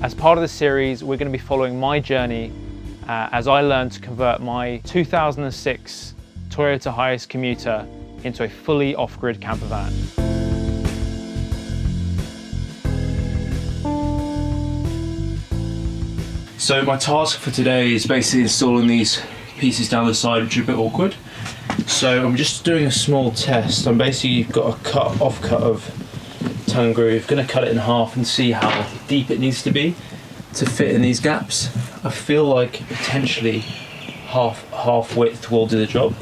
As part of the series, we're going to be following my journey as I learn to convert my 2006 Toyota Hiace Commuter into a fully off-grid camper van. So my task for today is basically installing these pieces down the side, which are a bit awkward. So I'm just doing a small test. I'm basically got a offcut of tongue groove, going to cut it in half and see how deep it needs to be to fit in these gaps. I feel like potentially half width will do the job.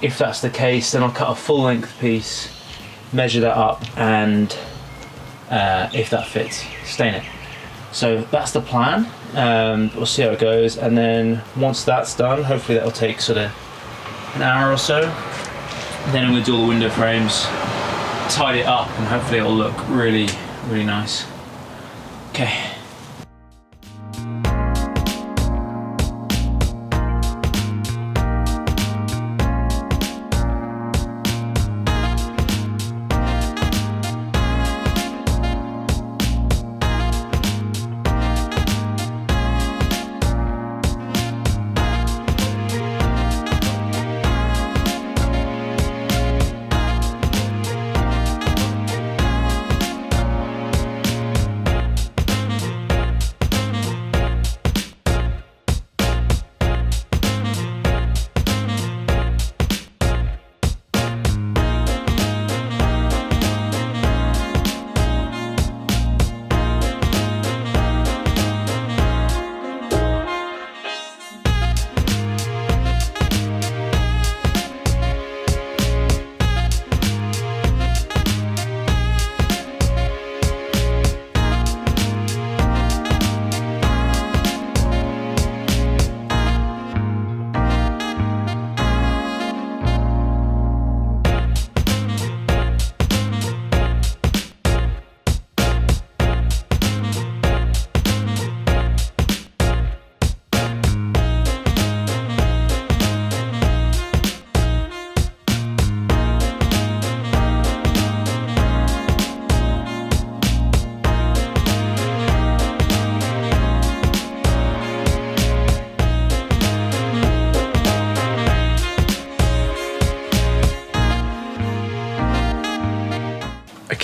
If that's the case, then I'll cut a full length piece, measure that up, and if that fits, stain it. So that's the plan. We'll see how it goes, and then once that's done, hopefully that'll take sort of an hour or so. Then I'm going to do all the window frames, tidy it up, and hopefully it'll look really, really nice. Okay.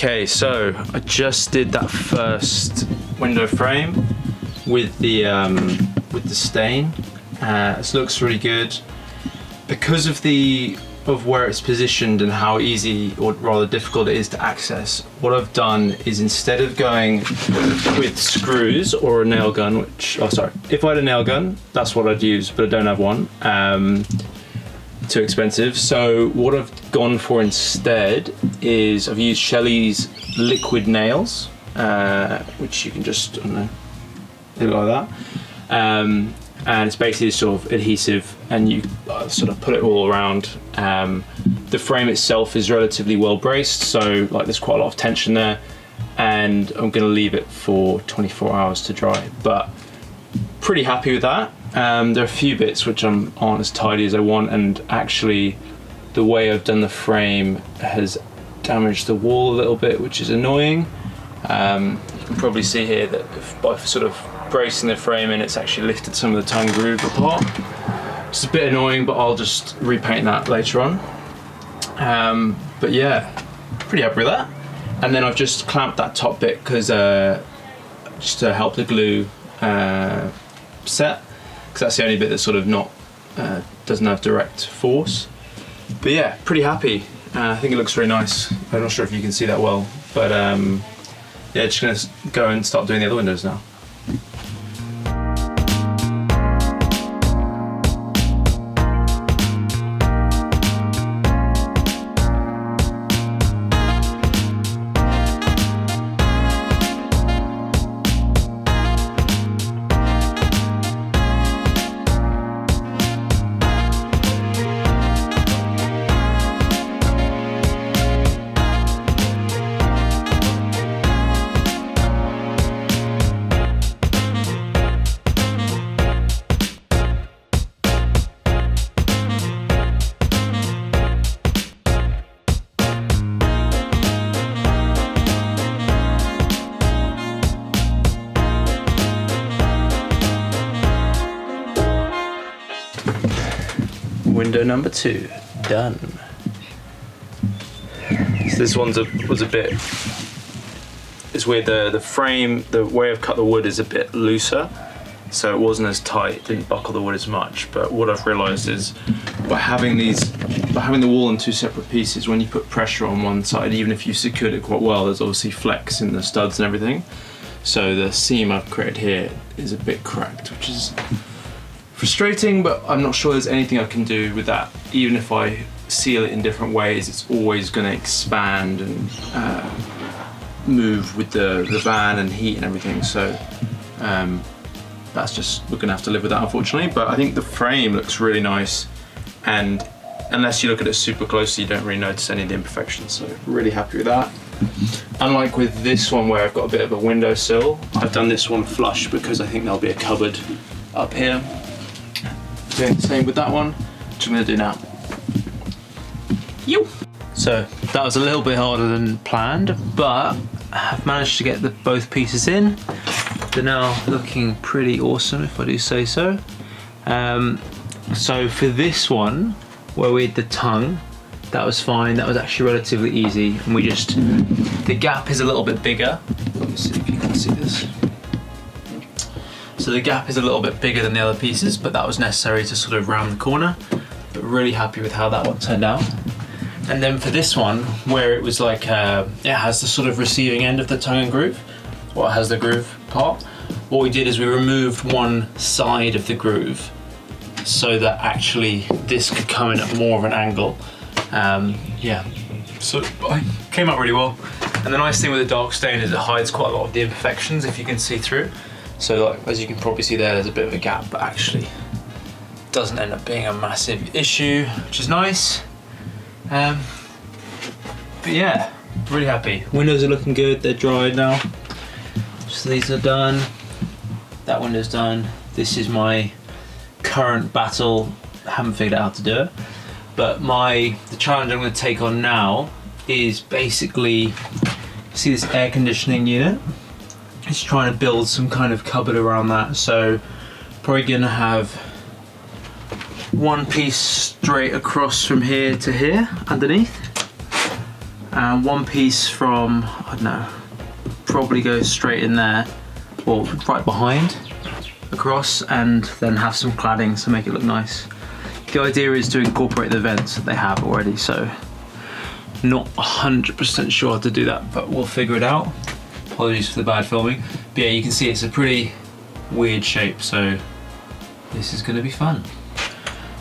Okay, so I just did that first window frame with the stain. This looks really good. Because of where it's positioned and how easy or rather difficult it is to access, what I've done is instead of going with screws or a nail gun, if I had a nail gun, that's what I'd use, but I don't have one. Too expensive. So what I've gone for instead is I've used Shelley's liquid nails, which you can just, I don't know, do like that. And it's basically sort of adhesive, and you sort of put it all around. The frame itself is relatively well braced, so like there's quite a lot of tension there, and I'm going to leave it for 24 hours to dry, but pretty happy with that. There are a few bits which aren't as tidy as I want, and actually the way I've done the frame has damaged the wall a little bit, which is annoying. You can probably see here that by sort of bracing the frame in, it's actually lifted some of the tongue groove apart. It's a bit annoying, but I'll just repaint that later on. But yeah, pretty happy with that. And then I've just clamped that top bit because just to help the glue set, because that's the only bit that's sort of not doesn't have direct force. But yeah, pretty happy. I think it looks very nice. I'm not sure if you can see that well, but yeah, just gonna go and start doing the other windows now. window number 2, done. So this one was a bit, it's weird, the frame, the way I've cut the wood is a bit looser, so it wasn't as tight, didn't buckle the wood as much. But what I've realized is by having the wall in 2 separate pieces, when you put pressure on one side, even if you secured it quite well, there's obviously flex in the studs and everything. So the seam I've created here is a bit cracked, which is frustrating, but I'm not sure there's anything I can do with that. Even if I seal it in different ways, it's always going to expand and move with the van and heat and everything. So that's just, we're going to have to live with that, unfortunately. But I think the frame looks really nice, and unless you look at it super closely, you don't really notice any of the imperfections. So really happy with that. Unlike with this one where I've got a bit of a windowsill, I've done this one flush because I think there'll be a cupboard up here. Doing the same with that one, which I'm going to do now. So that was a little bit harder than planned, but I've managed to get both pieces in. They're now looking pretty awesome, if I do say so. So for this one, where we had the tongue, that was fine. That was actually relatively easy, and the gap is a little bit bigger. Let me see if you can see this. So the gap is a little bit bigger than the other pieces, but that was necessary to sort of round the corner. But really happy with how that one turned out. And then for this one, where it was like, it has the sort of receiving end of the tongue and groove, well, it has the groove part. What we did is we removed one side of the groove so that actually this could come in at more of an angle. Yeah, so it came out really well. And the nice thing with the dark stain is it hides quite a lot of the imperfections if you can see through. So like, as you can probably see there's a bit of a gap, but actually doesn't end up being a massive issue, which is nice. But yeah, really happy. Windows are looking good, they're dried now. So these are done. That window's done. This is my current battle. I haven't figured out how to do it. But the challenge I'm going to take on now is basically, see this air conditioning unit? It's trying to build some kind of cupboard around that. So probably going to have one piece straight across from here to here underneath, and one piece from, I don't know, probably go straight in there or right behind across, and then have some cladding to make it look nice. The idea is to incorporate the vents that they have already, so not 100% sure how to do that, but we'll figure it out. Apologies for the bad filming. But yeah, you can see it's a pretty weird shape, so this is going to be fun.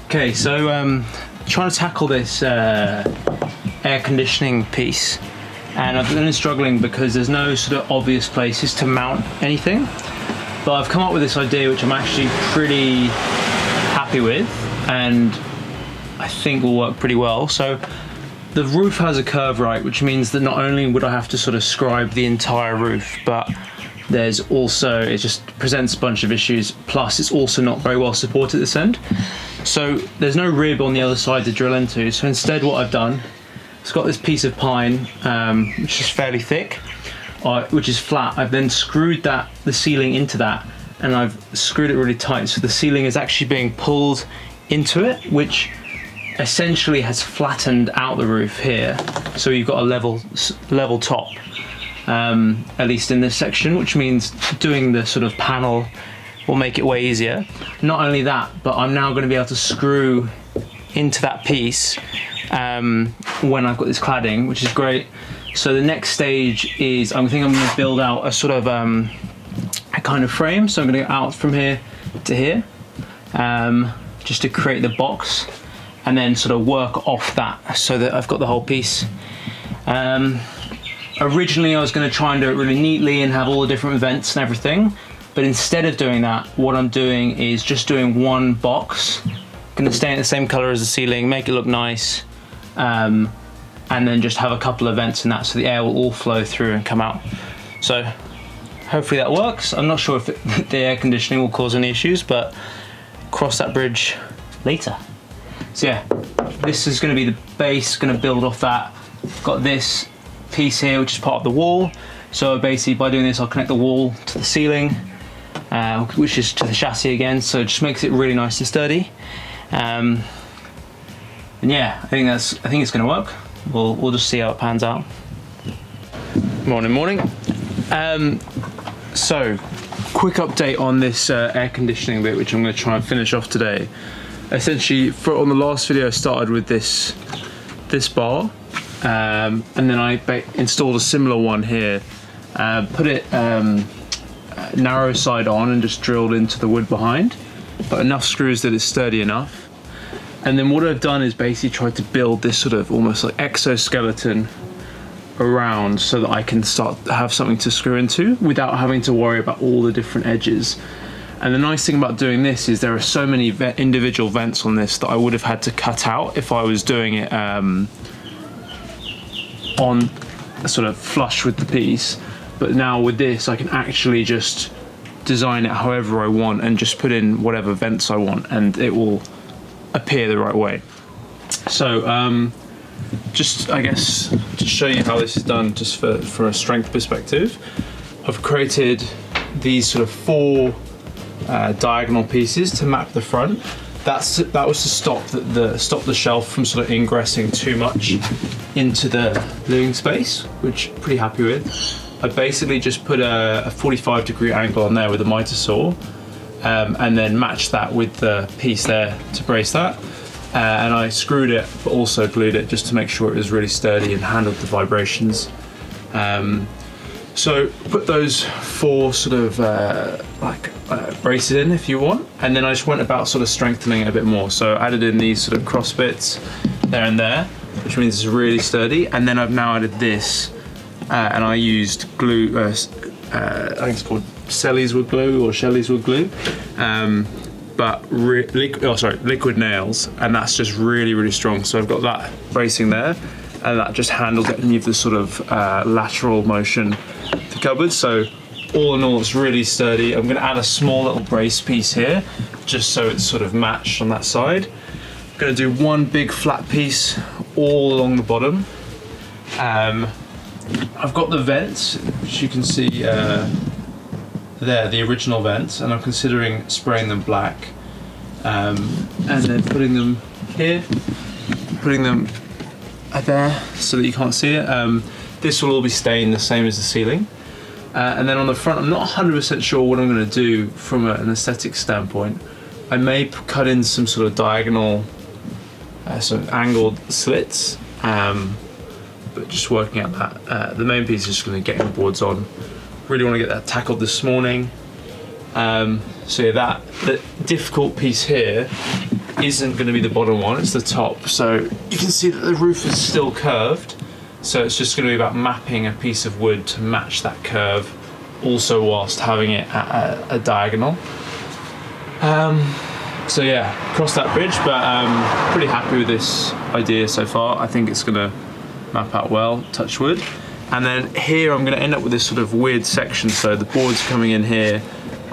Okay, so trying to tackle this air conditioning piece, and I've been struggling because there's no sort of obvious places to mount anything. But I've come up with this idea which I'm actually pretty happy with, and I think will work pretty well. So the roof has a curve, right, which means that not only would I have to sort of scribe the entire roof, but there's also, it just presents a bunch of issues, plus it's also not very well supported at this end. So there's no rib on the other side to drill into, so instead what I've done, it's got this piece of pine, which is fairly thick, which is flat. I've then screwed the ceiling into that, and I've screwed it really tight, so the ceiling is actually being pulled into it, which essentially has flattened out the roof here, so you've got a level top, at least in this section, which means doing the sort of panel will make it way easier. Not only that, but I'm now going to be able to screw into that piece when I've got this cladding, which is great. So the next stage is I think I'm going to build out a sort of a kind of frame. So I'm going to go out from here to here, just to create the box, and then sort of work off that so that I've got the whole piece. Originally I was going to try and do it really neatly and have all the different vents and everything, but instead of doing that, what I'm doing is just doing one box. Going to stay in the same color as the ceiling, make it look nice, and then just have a couple of vents in that so the air will all flow through and come out. So hopefully that works. I'm not sure if the air conditioning will cause any issues, but cross that bridge later. So yeah, this is going to be the base, going to build off that. Got this piece here which is part of the wall, so basically by doing this I'll connect the wall to the ceiling, which is to the chassis again, so it just makes it really nice and sturdy. And yeah, I think it's going to work. We'll just see how it pans out. Morning. So, quick update on this air conditioning bit, which I'm going to try and finish off today. Essentially, on the last video, I started with this bar, and then I installed a similar one here. Put it narrow side on and just drilled into the wood behind, but enough screws that it's sturdy enough. And then what I've done is basically tried to build this sort of almost like exoskeleton around so that I can have something to screw into without having to worry about all the different edges. And the nice thing about doing this is there are so many individual vents on this that I would have had to cut out if I was doing it on sort of flush with the piece. But now with this, I can actually just design it however I want and just put in whatever vents I want, and it will appear the right way. So just, I guess, to show you how this is done, just for a strength perspective, I've created these sort of 4 diagonal pieces to map the front. That was to stop the shelf from sort of ingressing too much into the living space, which I'm pretty happy with. I basically just put a 45-degree angle on there with a miter saw, and then matched that with the piece there to brace that. And I screwed it, but also glued it just to make sure it was really sturdy and handled the vibrations. So put those 4 sort of braces in if you want, and then I just went about sort of strengthening it a bit more. So I added in these sort of cross bits there and there, which means it's really sturdy. And then I've now added this, and I used glue, I think it's called Selleys wood glue or Shelley's wood glue, but liquid nails, and that's just really strong. So I've got that bracing there, and that just handles any of the sort of lateral motion to cupboards. So all in all, it's really sturdy. I'm going to add a small little brace piece here, just so it's sort of matched on that side. I'm going to do one big flat piece all along the bottom. I've got the vents, which you can see there, the original vents, and I'm considering spraying them black, and then putting them here, putting them there so that you can't see it. This will all be stained the same as the ceiling. And then on the front, I'm not 100% sure what I'm going to do from an aesthetic standpoint. I may cut in some sort of diagonal, sort of angled slits, but just working out that. The main piece is just going to get the boards on. Really want to get that tackled this morning. So yeah, the difficult piece here isn't going to be the bottom one, it's the top. So you can see that the roof is still curved. So it's just going to be about mapping a piece of wood to match that curve, also whilst having it at a diagonal. So yeah, cross that bridge, but I'm pretty happy with this idea so far. I think it's going to map out well, touch wood. And then here I'm going to end up with this sort of weird section. So the board's coming in here.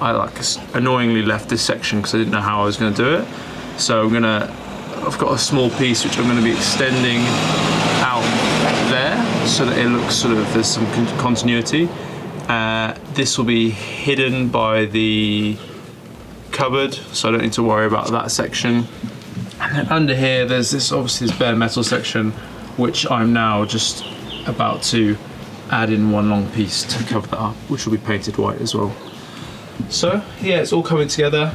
I annoyingly left this section because I didn't know how I was going to do it. So I've got a small piece which I'm going to be extending out there so that it looks sort of, there's some continuity. This will be hidden by the cupboard, so I don't need to worry about that section. And then under here, there's obviously this bare metal section, which I'm now just about to add in one long piece to cover that up, which will be painted white as well. So yeah, it's all coming together.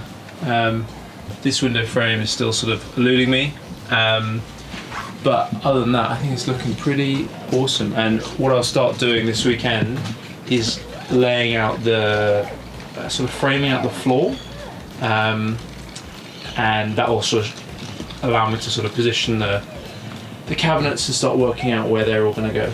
This window frame is still sort of eluding me, but other than that, I think it's looking pretty awesome. And what I'll start doing this weekend is laying out sort of framing out the floor, and that will sort of allow me to sort of position the cabinets and start working out where they're all going to go.